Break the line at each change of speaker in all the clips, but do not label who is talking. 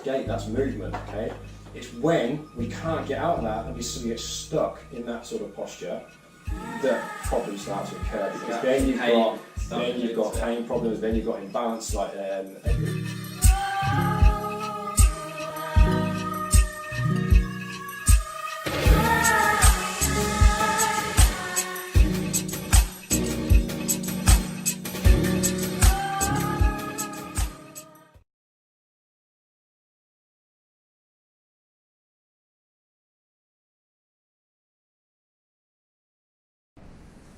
gait, that's movement, okay? It's when we can't get out of that and we suddenly get stuck in that sort of posture that problems start to occur, because then you've got pain problems, then you've got imbalance like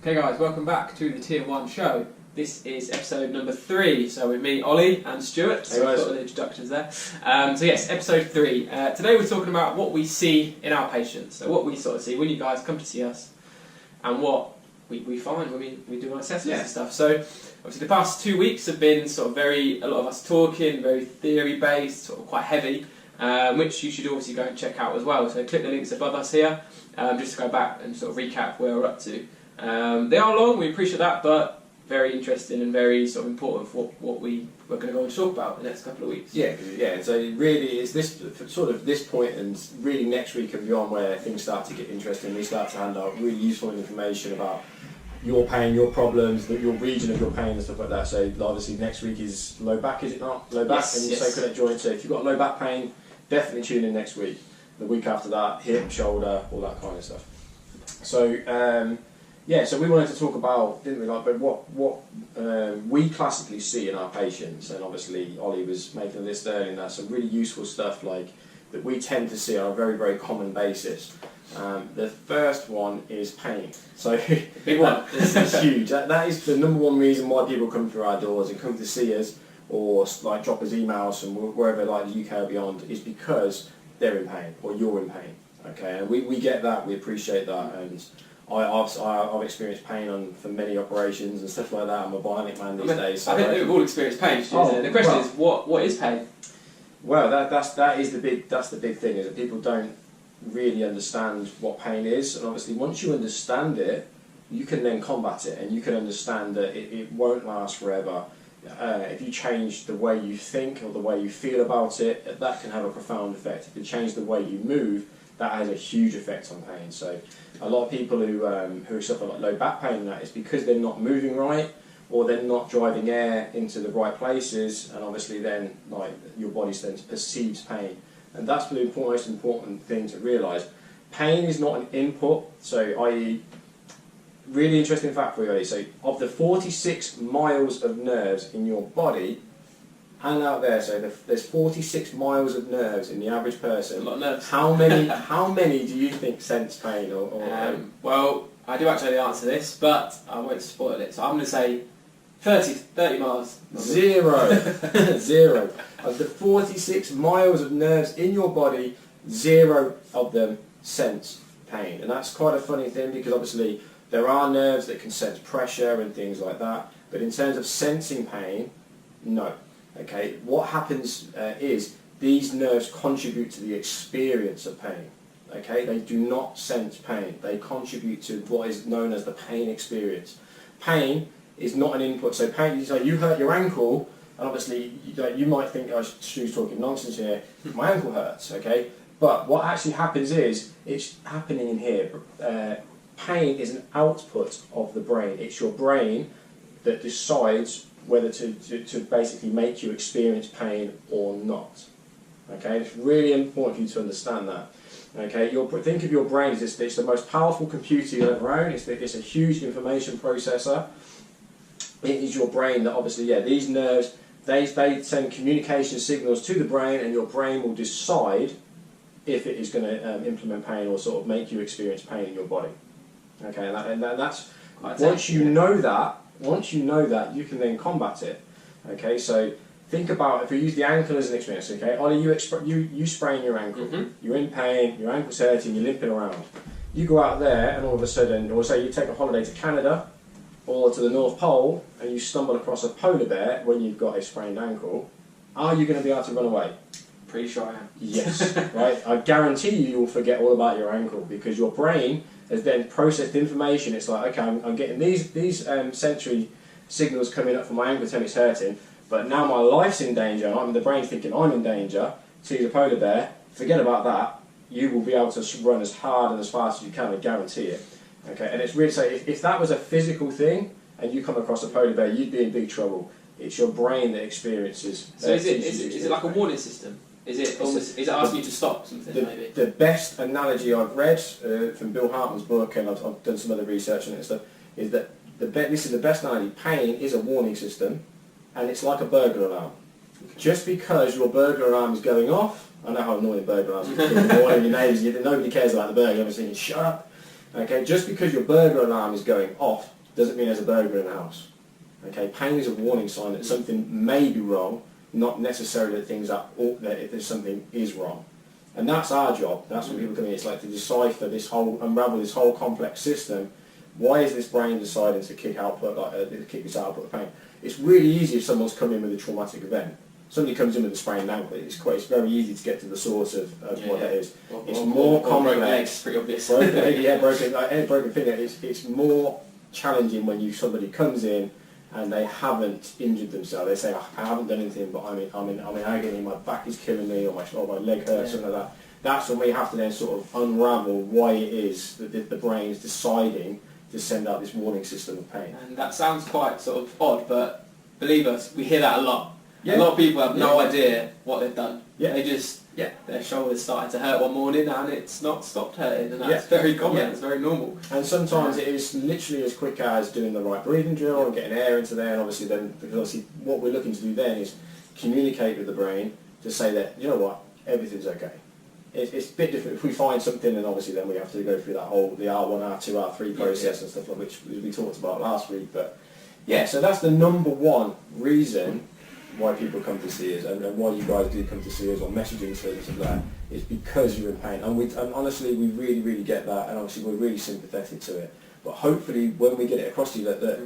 Okay guys, welcome back to the Tier 1 show. This is episode number 3, so with me, Ollie and Stuart, so we've got all the introductions there. So yes, episode 3. Today we're talking about what we see in our patients, so what we sort of see when you guys come to see us, and what we find when we do our assessments and stuff. So obviously the past 2 weeks have been sort of a lot of us talking, very theory based, sort of quite heavy, which you should obviously go and check out as well. So click the links above us here, just to go back and sort of recap where we're up to. They are long, we appreciate that, but very interesting and very sort of important for what we're going to go and talk about in the next couple of weeks.
Yeah. So really, it's this sort of this point and really next week and beyond where things start to get interesting. We start to hand out really useful information about your pain, your problems, your region of your pain and stuff like that. So obviously next week is low back, is it not? Low back and sacroiliac joint. So if you've got low back pain, definitely tune in next week. The week after that, hip, shoulder, all that kind of stuff. So. So we wanted to talk about, didn't we, like, but what we classically see in our patients, and obviously Ollie was making a list earlier, and that's some really useful stuff like that we tend to see on a very, very common basis. The first one is pain. So
big one.
This is huge. That is the number one reason why people come through our doors and come to see us, or like drop us emails from wherever, like the UK or beyond, is because they're in pain or you're in pain. Okay, and we get that, we appreciate that, and I've experienced pain for many operations and stuff like that. I'm a bionic man these days. So
I think we've all experienced pain. The question is, what is pain?
Well, that's the big thing, is that people don't really understand what pain is, and obviously once you understand it, you can then combat it, and you can understand that it won't last forever. If you change the way you think or the way you feel about it, that can have a profound effect. If you change the way you move, that has a huge effect on pain. So a lot of people who suffer like low back pain, that is because they're not moving right, or they're not driving air into the right places, and obviously then like your body then perceives pain. And that's the most important thing to realise. Pain is not an input, so i.e. really interesting fact for you, so of the 46 miles of nerves in your body, and out there, so there's 46 miles of nerves in the average person.
A lot of nerves.
How many do you think sense pain?
Well, I do actually answer this, but I won't spoil it. So I'm going to say 30 miles.
Zero. Zero. Of the 46 miles of nerves in your body, 0 of them sense pain. And that's quite a funny thing, because obviously there are nerves that can sense pressure and things like that, but in terms of sensing pain, no. Okay, what happens is these nerves contribute to the experience of pain. Okay, they do not sense pain. They contribute to what is known as the pain experience. Pain is not an input. So pain, so you hurt your ankle, and obviously you might think, oh, Stu's talking nonsense here. My ankle hurts. Okay, but what actually happens is it's happening in here. Pain is an output of the brain. It's your brain that decides whether to basically make you experience pain or not. Okay, it's really important for you to understand that. Okay, think of your brain as it's the most powerful computer you'll ever own. It's a huge information processor. It is your brain that obviously, these nerves, they send communication signals to the brain, and your brain will decide if it is going to implement pain or sort of make you experience pain in your body. Okay, and that's once you know that, you can then combat it. Okay, so think about, if we use the ankle as an experience. Okay, Ollie, you sprain your ankle. You're in pain. Your ankle's hurting. You're limping around. You go out there, and all of a sudden, or say you take a holiday to Canada or to the North Pole, and you stumble across a polar bear when you've got a sprained ankle. Are you going to be able to run away?
Pretty sure I am.
Yes, right. I guarantee you'll forget all about your ankle, because your brain has then processed information. It's like, okay, I'm getting these sensory signals coming up from my ankle telling me it's hurting, but now my life's in danger, and the brain's thinking I'm in danger. sees a polar bear, forget about that. You will be able to run as hard and as fast as you can, I guarantee it. Okay, and it's really so. If that was a physical thing, and you come across a polar bear, you'd be in big trouble. It's your brain that experiences.
So is it like a warning system? Is it asking you to stop something? Maybe
the best analogy I've read from Bill Hartman's book, and I've done some other research on it and stuff, is that this is the best analogy. Pain is a warning system, and it's like a burglar alarm. Okay. Just because your burglar alarm is going off, I know how annoying burglar alarms are. In the morning, your neighbours, nobody cares about the burglar. Everyone's thinking, shut up. Okay, just because your burglar alarm is going off doesn't mean there's a burglar in the house. Okay, pain is a warning sign that something may be wrong, not necessarily that things are, or that if there's something is wrong. And that's our job. That's when people come in. It's like to decipher this whole, unravel this whole complex system. Why is this brain deciding to kick this output of pain? It's really easy if someone's come in with a traumatic event. Somebody comes in with a sprained ankle. It's very easy to get to the source of what that is. It's more complex.
Pretty obvious.
Broken finger. It's more challenging when somebody comes in and they haven't injured themselves. They say, I haven't done anything, but I'm in agony, my back is killing me, or my leg hurts, something like that. That's when we have to then sort of unravel why it is that the brain is deciding to send out this warning system of pain.
And that sounds quite sort of odd, but believe us, we hear that a lot.
Yeah.
A lot of people have no idea what they've done.
Yeah.
They just, their shoulders started to hurt one morning and it's not stopped hurting, and that's very common, it's very normal.
And sometimes it is literally as quick as doing the right breathing drill and getting air into there, and obviously what we're looking to do then is communicate with the brain to say that, you know what, everything's okay. It's a bit different if we find something, and obviously then we have to go through that whole, the R1, R2, R3 process and stuff like which we talked about last week, but yeah, so that's the number one reason why people come to see us, and why you guys do come to see us, or messaging service and that, is because you're in pain. And honestly, we really, really get that, and obviously we're really sympathetic to it. But hopefully, when we get it across to you that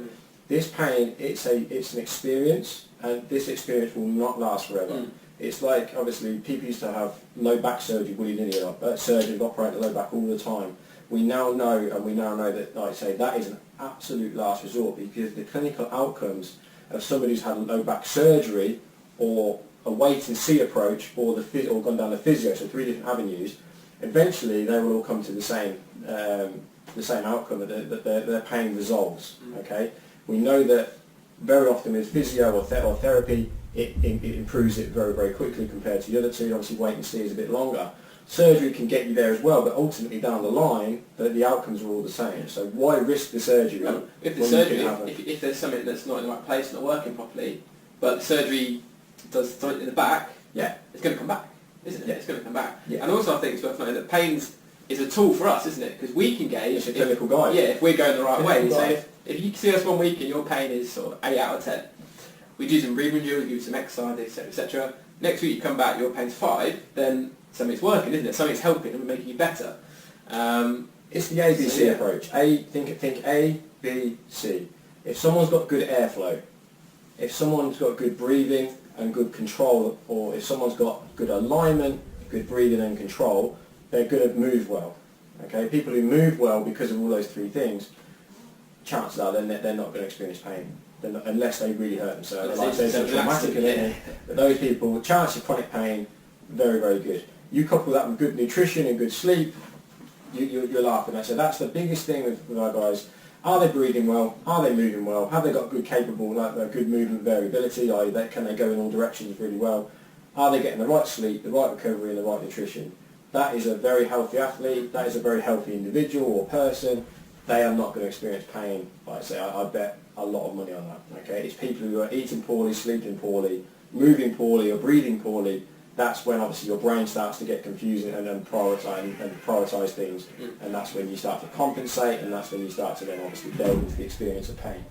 this pain, it's an experience, and this experience will not last forever. It's like, obviously, people used to have low back surgery, willy-nilly, surgeons operate the low back all the time. We now know that, like I say, that is an absolute last resort, because the clinical outcomes of somebody who's had low back surgery, or a wait and see approach, or gone down the physio, so 3 different avenues, eventually they will all come to the same outcome, that their pain resolves. Okay, we know that very often with physio or therapy, it improves it very, very quickly compared to the other two. Obviously, wait and see is a bit longer. Surgery can get you there as well, but ultimately down the line, the outcomes are all the same. So why risk the surgery?
If there's something that's not in the right place, not working properly, but the surgery does something in the back, it's going to come back, isn't it? Yeah. It's going to come back. Yeah. And also I think it's worth noting that pain is a tool for us, isn't it? Because we can gauge...
It's a clinical guide.
Yeah, if we're going the right way. So if you see us 1 week and your pain is sort of 8 out of 10, we do some breathing drills, we do some exercise, etc., etc. Next week you come back, your pain's 5, then something's working, isn't it? Something's helping and making you better.
It's the ABC approach. Think A, B, C. If someone's got good airflow, if someone's got good breathing and good control, or if someone's got good alignment, good breathing and control, they're going to move well. Okay, people who move well because of all those 3 things, chances are they're not going to experience pain. Unless they really hurt themselves. Like I said, traumatic event. But those people, chance of chronic pain, very, very good. You couple that with good nutrition and good sleep, you're laughing. So that's the biggest thing with our guys. Are they breathing well? Are they moving well? Have they got good good movement variability? Can they go in all directions really well? Are they getting the right sleep, the right recovery, and the right nutrition? That is a very healthy athlete. That is a very healthy individual or person. They are not going to experience pain. Like I say, I bet a lot of money on that. Okay, it's people who are eating poorly, sleeping poorly, moving poorly, or breathing poorly. That's when obviously your brain starts to get confusing and prioritise things, and that's when you start to compensate, and that's when you start to then obviously delve into the experience of pain.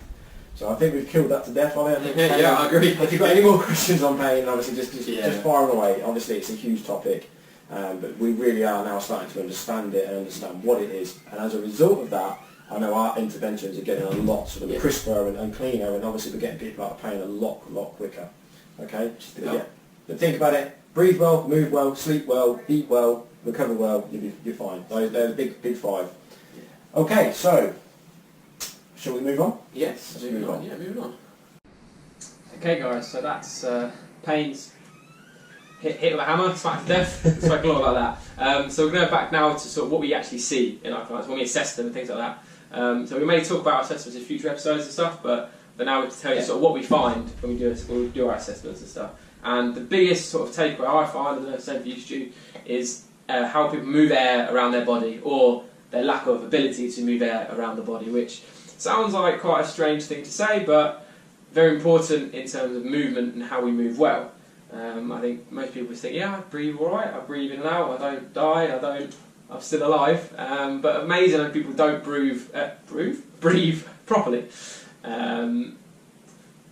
So I think we've killed that to death on it.
Yeah, I agree.
If you've got any more questions on pain, obviously just fire them away. Obviously it's a huge topic, but we really are now starting to understand it and understand what it is, and as a result of that, I know our interventions are getting a lot sort of crisper and cleaner, and obviously we're getting people out of pain a lot quicker. Okay? But think about it. Breathe well, move well, sleep well, eat well, recover well, you're fine. They're the big 5. Okay, so, shall we move on?
Yes, moving on. Okay guys, so that's pain's hit with a hammer, smack to death. Spoke a lot about that. So we're going to go back now to sort of what we actually see in our clients when we assess them and things like that. So we may talk about assessments in future episodes and stuff, but now we're to tell you sort of what we find when we do our assessments and stuff. And the biggest sort of takeaway I find, and the same for you, Stu, is how people move air around their body, or their lack of ability to move air around the body, which sounds like quite a strange thing to say, but very important in terms of movement and how we move well. I think most people think, yeah, I breathe alright, I breathe in and out, I don't die, I'm still alive. But amazing when people don't breathe properly.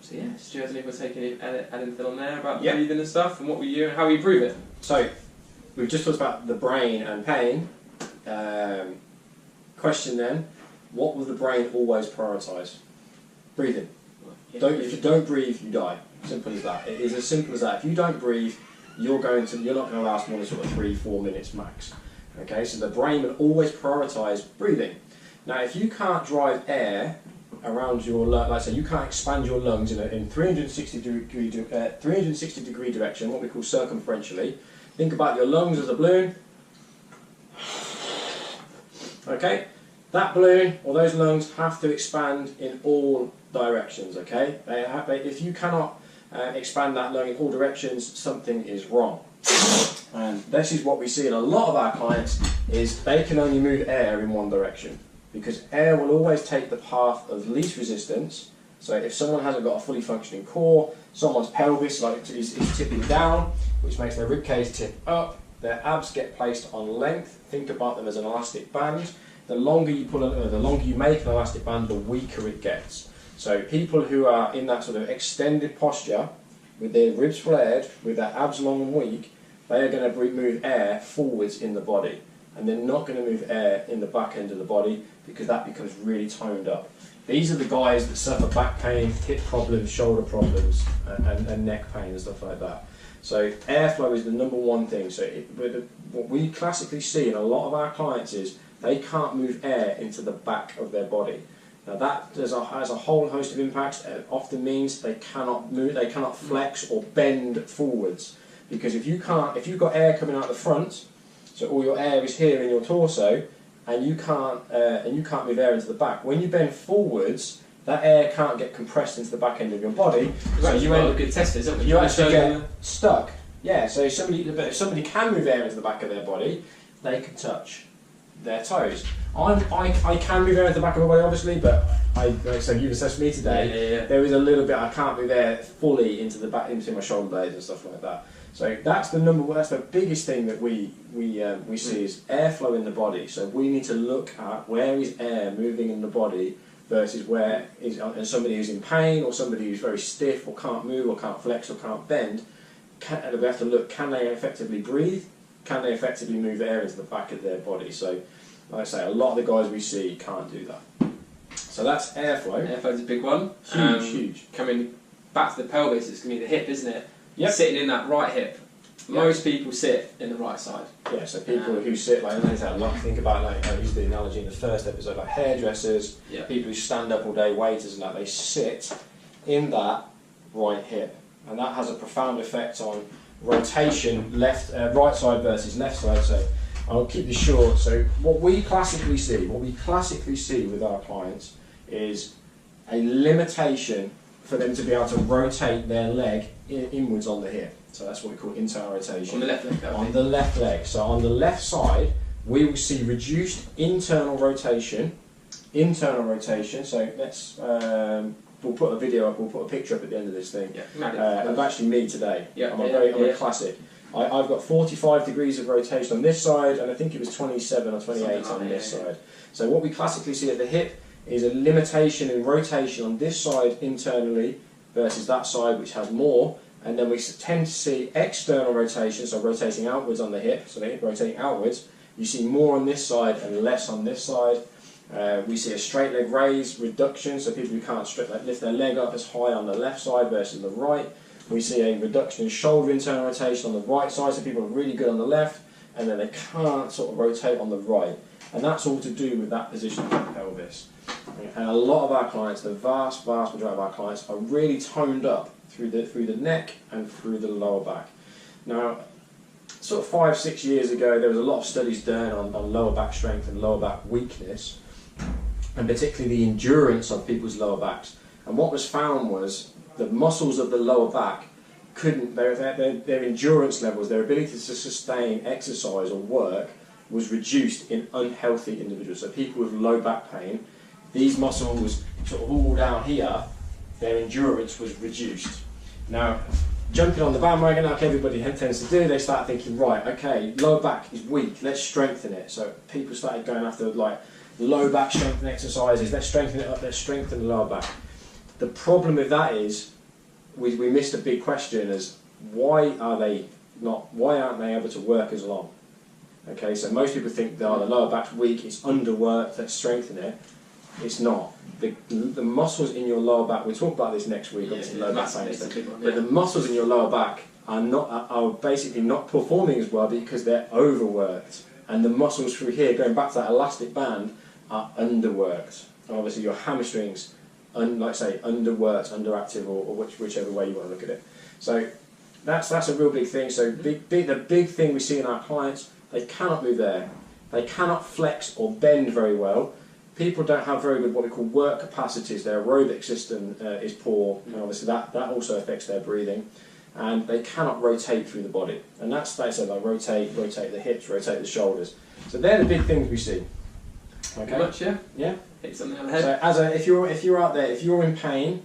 So yeah, Stuart, has anyone taken anything on there about breathing and stuff, and what we do and how we breathe it?
So, we've just talked about the brain and pain. Question then, what will the brain always prioritise? Breathing.
Yeah,
If you don't breathe, you die. Simple as that. It is as simple as that. If you don't breathe, you're not going to last more than sort of 3-4 minutes max. Okay, so the brain will always prioritise breathing. Now, if you can't drive air around your lung, like say you can't expand your lungs in 360 degree direction, what we call circumferentially. Think about your lungs as a balloon. Okay, that balloon or those lungs have to expand in all directions. Okay, if you cannot expand that lung in all directions, something is wrong. And this is what we see in a lot of our clients, is they can only move air in one direction, because air will always take the path of least resistance. So if someone hasn't got a fully functioning core, someone's pelvis is tipping down, which makes their ribcage tip up, their abs get placed on length. Think about them as an elastic band. The longer you make an elastic band, the weaker it gets. So people who are in that sort of extended posture, with their ribs flared, with their abs long and weak, they are going to move air forwards in the body. And they're not going to move air in the back end of the body, because that becomes really toned up. These are the guys that suffer back pain, hip problems, shoulder problems, and neck pain and stuff like that. So airflow is the number one thing. So what we classically see in a lot of our clients is they can't move air into the back of their body. Now that has a whole host of impacts. It often means they cannot move, they cannot flex or bend forwards, because if you've got air coming out the front, so all your air is here in your torso, and you can't move air into the back. When you bend forwards, that air can't get compressed into the back end of your body.
So you end up getting tested, isn't it?
You actually get stuck. Yeah. So if somebody can move air into the back of their body, they can touch their toes. I can move air into the back of my body, obviously, but so you've assessed me today.
Yeah.
There is a little bit I can't move air fully into the back, into my shoulder blades and stuff like that. So that's the biggest thing that we see is airflow in the body. So we need to look at where is air moving in the body versus where is somebody who's in pain, or somebody who's very stiff or can't move or can't flex or can't bend. We have to look, can they effectively breathe? Can they effectively move air into the back of their body? So like I say, a lot of the guys we see can't do that. So that's airflow.
Airflow's a big one.
Huge.
Coming back to the pelvis, it's going to be the hip, isn't it?
Yep.
Sitting in that right hip. Most people sit in the right side.
Yeah, so people who sit think about, like I used the analogy in the first episode, like hairdressers, people who stand up all day, waiters and that, they sit in that right hip. And that has a profound effect on rotation, right side versus left side. So I'll keep this short. So what we classically see with our clients is a limitation for them to be able to rotate their leg inwards on the hip. So that's what we call internal rotation.
On the left leg?
On the left leg. So on the left side, we will see reduced internal rotation. So let's, we'll put a video up, we'll put a picture up at the end of this thing. Of actually me today. I'm a classic. I've got 45 degrees of rotation on this side, and I think it was 27 or 28 on this side. So what we classically see at the hip is a limitation in rotation on this side internally versus that side, which has more. And then we tend to see external rotation, so rotating outwards on the hip, so the hip rotating outwards. You see more on this side and less on this side. We see a straight leg raise reduction, so people who can't lift their leg up as high on the left side versus the right. We see a reduction in shoulder internal rotation on the right side, so people are really good on the left, and then they can't sort of rotate on the right. And that's all to do with that position of the pelvis. And a lot of our clients, the vast majority of our clients, are really toned up through the neck and through the lower back. Now, sort of 5-6 years ago, there was a lot of studies done on lower back strength and lower back weakness, and particularly the endurance of people's lower backs. And what was found was the muscles of the lower back couldn't, their endurance levels, their ability to sustain exercise or work was reduced in unhealthy individuals. So people with low back pain, these muscles sort of all down here, their endurance was reduced. Now, jumping on the bandwagon like everybody tends to do, they start thinking, right, okay, lower back is weak, let's strengthen it. So people started going after like low back strengthening exercises, let's strengthen it up, let's strengthen the lower back. The problem with that is we missed a big question as why aren't they able to work as long? Okay, so most people think the lower back's weak, it's underworked, let's strengthen it. It's not. The muscles in your lower back, we'll talk about this next week, obviously lower back pain, but the muscles in your lower back are basically not performing as well because they're overworked. And the muscles through here, going back to that elastic band, are underworked. And obviously your hamstrings, like I say, underworked, underactive, or whichever way you want to look at it. So that's a real big thing. So the big thing we see in our clients, they cannot move there. They cannot flex or bend very well. People don't have very good what we call work capacities. Their aerobic system is poor, and obviously that also affects their breathing. And they cannot rotate through the body. And that's, like I said, like rotate the hips, rotate the shoulders. So they're the big things we see. Okay.
Pretty much, yeah.
Yeah.
Hit something on the head.
So if you're out there, if you're in pain,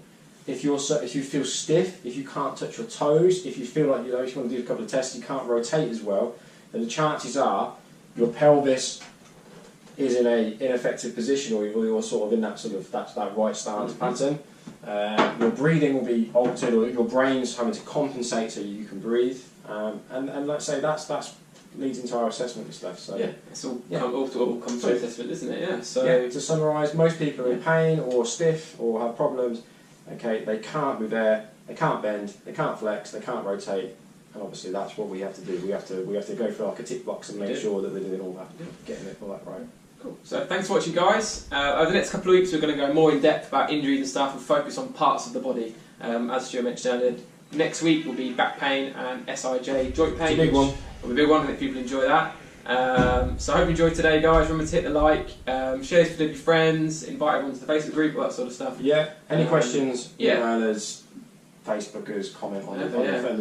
if you feel stiff, if you can't touch your toes, if you feel like if you want to do a couple of tests, you can't rotate as well, then the chances are your pelvis is in an ineffective position, or you're sort of in that right stance pattern. Your breathing will be altered, or your brain's having to compensate so you can breathe. And let's say that's leads into our assessment and stuff. So
yeah, it's all comes to assessment, isn't it? Yeah. So
yeah, to summarise, most people are in pain or stiff or have problems. Okay, they can't move there, they can't bend, they can't flex, they can't rotate, and obviously that's what we have to do. We have to go through like a tick box and make sure that they're doing all that, getting it all that right.
Cool. So thanks for watching, guys. Over the next couple of weeks, we're going to go more in depth about injuries and stuff and focus on parts of the body. As Stuart mentioned earlier, next week will be back pain and SIJ joint pain.
It's a big one.
Will be a big one, and if people enjoy that. So I hope you enjoyed today, guys. Remember to hit the like, share this with your friends, invite everyone to the Facebook group, all that sort of stuff.
Yeah. Any questions?
Yeah.
Email us, Facebookers, comment on the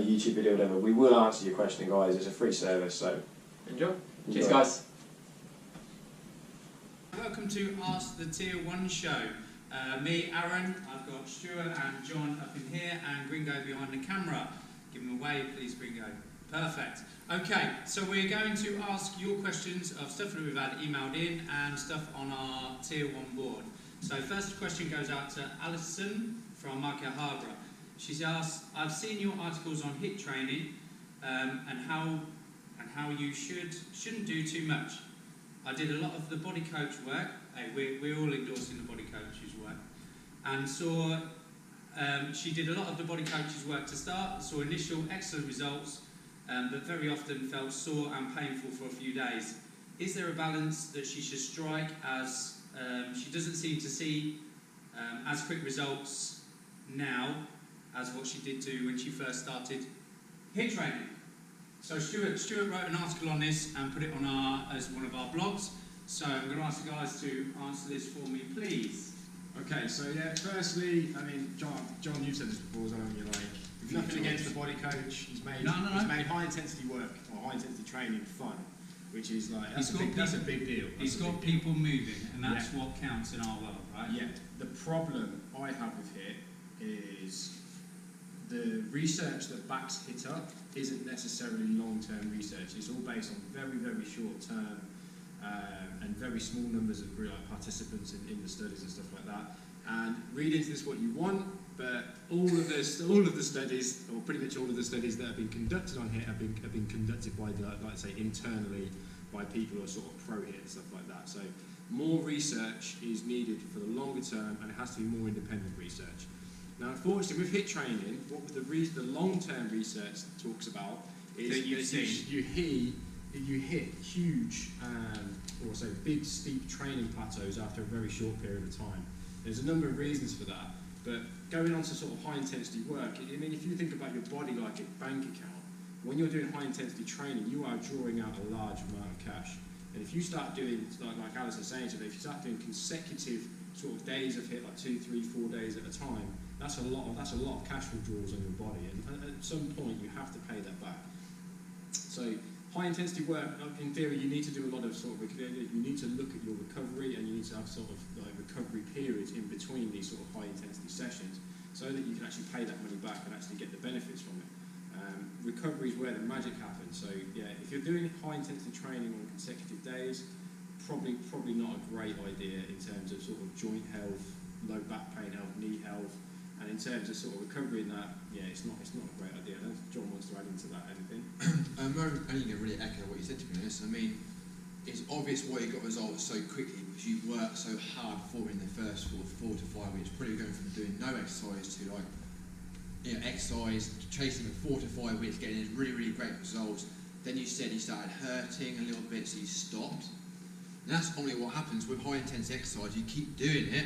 YouTube video, whatever. We will answer your question, guys. It's a free service, so
enjoy. Cheers, guys.
Welcome to Ask the Tier 1 show. Me, Aaron, I've got Stuart and John up in here, and Gringo behind the camera. Give him a wave, please, Gringo. Perfect. Okay, so we're going to ask your questions of stuff that we've had emailed in and stuff on our Tier 1 board. So first question goes out to Alison from Market Harbour. She's asked, I've seen your articles on HIIT training and how you shouldn't do too much. I did a lot of the body coach work. Hey, we're all endorsing the body coach's work. And saw she did a lot of the body coach's work to start, saw initial excellent results, but very often felt sore and painful for a few days. Is there a balance that she should strike, as she doesn't seem to see as quick results now as what she did do when she first started HIIT training? So Stuart wrote an article on this and put it on as one of our blogs. So I'm going to ask the guys to answer this for me, please.
Okay, so yeah, firstly, I mean, John, you've said this before, haven't you? Like, nothing against the body coach. He's made high intensity work or high intensity training fun, which is like that's a big deal.
He's got people moving, and that's what counts in our world, right?
Yeah. The problem I have with HIIT is the research that backs HIIT up isn't necessarily long-term research. It's all based on very, very short-term and very small numbers of participants in the studies and stuff like that. And read into this what you want, but all of the studies, or pretty much all of the studies that have been conducted on HIIT have been conducted by, like say, internally by people who are sort of pro-HIIT and stuff like that. So more research is needed for the longer term, and it has to be more independent research. Now, unfortunately, with HIIT training, what the long-term research talks about is that you hit huge, or say big, steep training plateaus after a very short period of time. There's a number of reasons for that, but going on to sort of high-intensity work, I mean, if you think about your body like a bank account, when you're doing high intensity training, you are drawing out a large amount of cash. And if you start doing, like Alice was saying today, if you start doing consecutive sort of days of hit, like 2, 3, 4 days at a time, that's a lot of cash withdrawals on your body, and at some point you have to pay that back. So high intensity work, in theory, you need to do a lot of you need to look at your recovery, and you need to have sort of like recovery periods in between these sort of high intensity sessions, so that you can actually pay that money back and actually get the benefits from it. Recovery is where the magic happens. So yeah, if you're doing high intensity training on consecutive days, probably not a great idea in terms of sort of joint health, low back pain health, knee health, and in terms of sort of recovery in that, yeah, it's not a great idea. I don't know if John wants to add into that anything.
I'm only going to really echo what you said, to be honest. I mean, it's obvious why you got results so quickly, because you worked so hard for in the first 4 to 5 weeks, probably going from doing no exercise to like, exercise, chasing for 4 to 5 weeks, getting these really, really great results. Then you said you started hurting a little bit, so you stopped. And that's only what happens with high intense exercise. You keep doing it,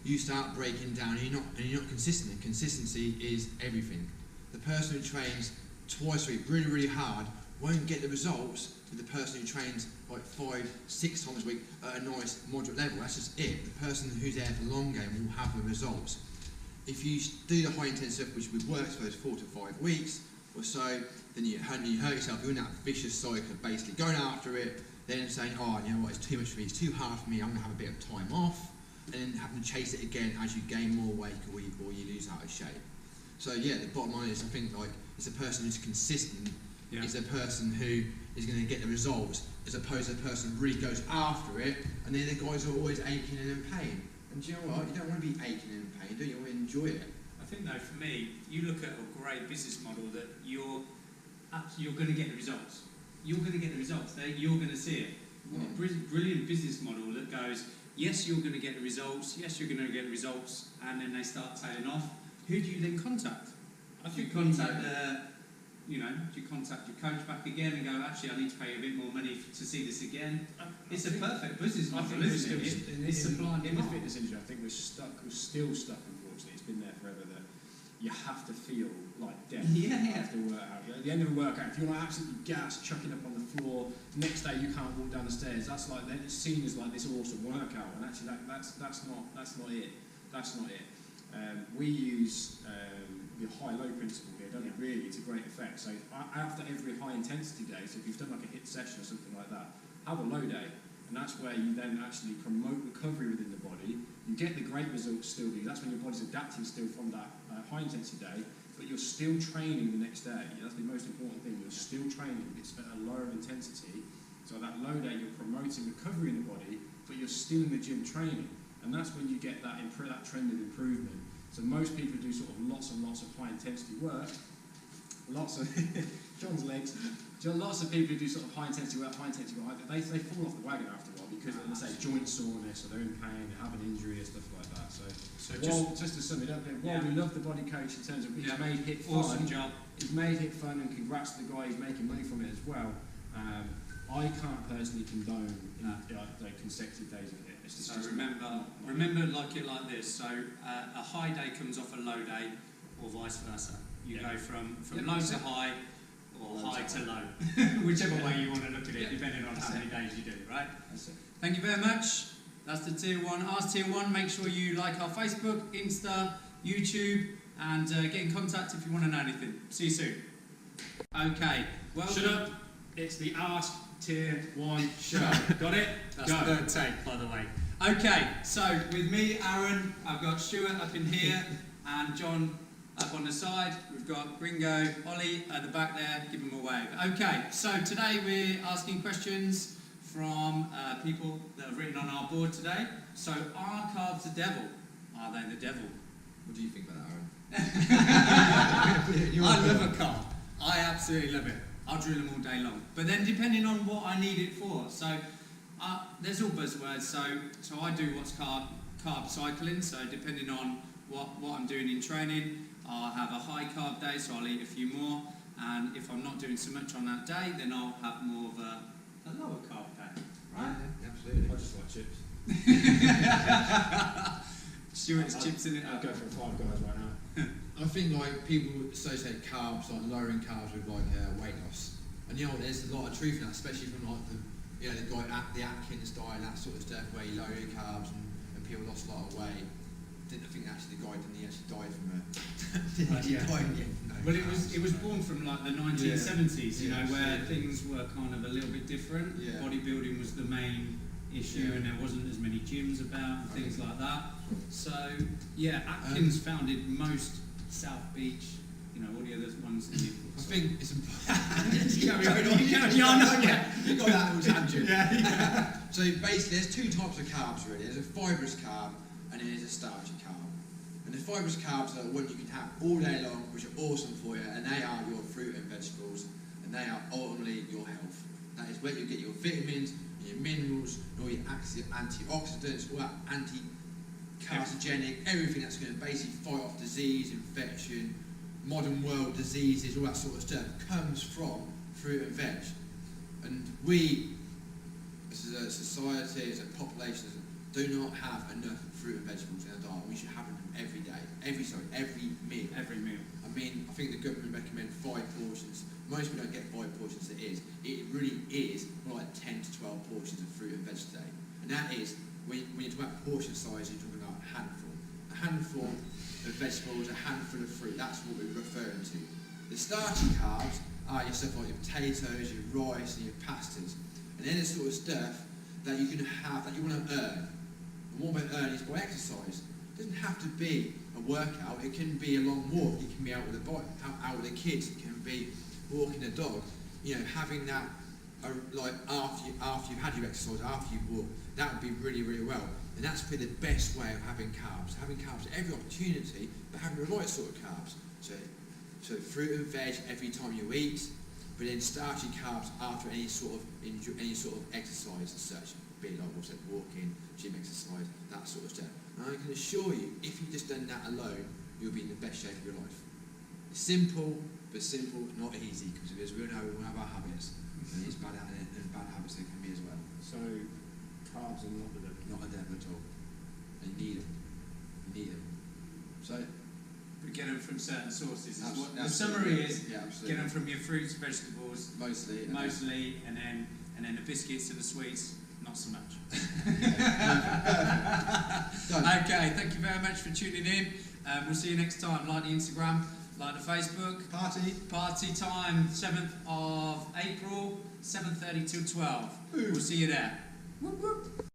you start breaking down, and you're not consistent. And consistency is everything. The person who trains twice a week really, really hard won't get the results with the person who trains like 5, 6 times a week at a nice moderate level. That's just it. The person who's there for the long game will have the results. If you do the high intensity stuff, which we've worked for those 4 to 5 weeks or so, then you hurt yourself. You're in that vicious cycle of basically going after it, then saying, oh, you know what, it's too much for me, it's too hard for me, I'm going to have a bit of time off, and then having to chase it again as you gain more weight or you lose out of shape. So yeah, the bottom line is, I think like it's a person who's consistent, is a person who is going to get the results, as opposed to a person who really goes after it, and then the guys are always aching and in pain. And do you know what? You don't want to be aching and in pain, do you? You want to enjoy it.
I think though, for me, you look at a great business model that you're going to get the results. You're going to get the results. You're going to see it. What a brilliant business model that goes, yes, you're going to get the results. Yes, you're going to get the results, and then they start tailing off. Who do you then contact? Do you contact your coach back again and go, actually, I need to pay you a bit more money to see this again? It's a perfect business model, isn't it? It's supply and
in the
demand.
fitness industry, I think we're still stuck, unfortunately. It's been there forever that you have to feel like death after a workout. At the end of a workout, if you're not absolutely gassed, chucking up on the floor, next day you can't walk down the stairs, that's like, then it's seen as like this awesome workout, and actually that's not it. That's not it. We use the high-low principle here, don't we? Really, it's a great effect. So after every high-intensity day, so if you've done like a HIIT session or something like that, have a low day, and that's where you then actually promote recovery within the body. You get the great results still, because that's when your body's adapting still from that high-intensity day, but you're still training the next day. That's the most important thing. You're still training. It's at a lower intensity. So that low day, you're promoting recovery in the body, but you're still in the gym training. And that's when you get that trend of improvement. So most people do sort of lots and lots of high intensity work, lots of John's legs. Lots of people who do sort of high intensity work, they fall off the wagon after a while because of, let's say, joint soreness, or they're in pain, they have an injury, or stuff like that. So just to sum it up, while we love the body coach in terms of he's made HIIT fun,
awesome job.
He's made HIIT fun, and congrats to the guy who's making money from it as well. I can't personally condone like consecutive days of HIIT.
So remember like it like this. So a high day comes off a low day, or vice versa. You go from low to high, or high to low, whichever way you want to look at it, depending on how many days you do, right? Thank you very much. That's the Tier 1. Ask Tier 1. Make sure you like our Facebook, Insta, YouTube, and get in contact if you want to know anything. See you soon. Okay. Well,
Shut up. It's the Ask Tier 1 show. Got it?
That's the third take, by the way. Okay, so with me, Aaron, I've got Stuart up in here, and John up on the side. We've got Gringo, Ollie at the back there. Give them a wave. Okay, so today we're asking questions from people that have written on our board today. So, are carbs the devil? Are they the devil?
What do you think about that, Aaron?
I love a carb. I absolutely love it. I'll drill them all day long. But then depending on what I need it for. So there's all buzzwords. So I do what's carb cycling. So depending on what I'm doing in training, I'll have a high carb day, so I'll eat a few more. And if I'm not doing so much on that day, then I'll have more of a lower carb day. Right?
Yeah, absolutely.
I just like chips.
Stuart's chips in it.
I'd go for a Five Guys right now.
I think like people associate carbs, like lowering carbs with like weight loss, and you know there's a lot of truth in that, especially from like the guy the Atkins diet, that sort of stuff where you lower your carbs and people lost a lot of weight. I think actually the guy didn't actually die from it.
Well, it was born from like the 1970s, you know, where things were kind of a little bit different.
Yeah.
Bodybuilding was the main issue, and there wasn't as many gyms about and things like that. So yeah, Atkins founded most South Beach, you know, all the other ones that you.
I think it's
You got
that little tangent.
Yeah.
So basically, there's two types of carbs really. There's a fibrous carb and then there's a starchy carb. And the fibrous carbs are the one you can have all day long, which are awesome for you, and they are your fruit and vegetables, and they are ultimately your health. That is where you get your vitamins, your minerals, and all your antioxidants, all that anti-carcinogenic, everything that's going to basically fight off disease, infection, modern world diseases, all that sort of stuff comes from fruit and veg. And we, as a society, as a population, do not have enough fruit and vegetables in our diet. We should have them every day, every meal.
Every meal.
I mean, I think the government recommend 5 portions. Most people don't get 5 portions. It really is more like 10 to 12 portions of fruit and veg a day. And that is, when you talk about portion size, you're talking about a handful. A handful of vegetables, a handful of fruit, that's what we're referring to. The starchy carbs are your stuff like your potatoes, your rice, and your pastas. And then the sort of stuff that you can have, that you want to earn. And what we're earning is by exercise. It doesn't have to be a workout, it can be a long walk, it can be out with the bike, out with the kids, it can be walking a dog. You know, having that like after you've had your exercise, after you walk, that would be really, really well. And that's probably the best way of having carbs. Having carbs at every opportunity, but having the right sort of carbs. So fruit and veg every time you eat, but then starchy carbs after any sort of exercise as such, be it like I said, walking, gym exercise, that sort of stuff. And I can assure you, if you've just done that alone, you'll be in the best shape of your life. It's simple, but simple, not easy, because as we all know, we all have our habits, and it's bad habits they can be as well.
So carbs are not the devil.
Not a devil at all. And you need them. So
But get them from certain sources. Is what the
absolutely.
summary is.
Yeah, absolutely.
Get them from your fruits, vegetables,
Mostly,
and then the biscuits and the sweets, not so much.
Done.
Okay, thank you very much for tuning in. We'll see you next time. Like the Instagram, like the Facebook. Party time, 7th of April, 7:30 till 12. We'll see you there. Whoop, whoop.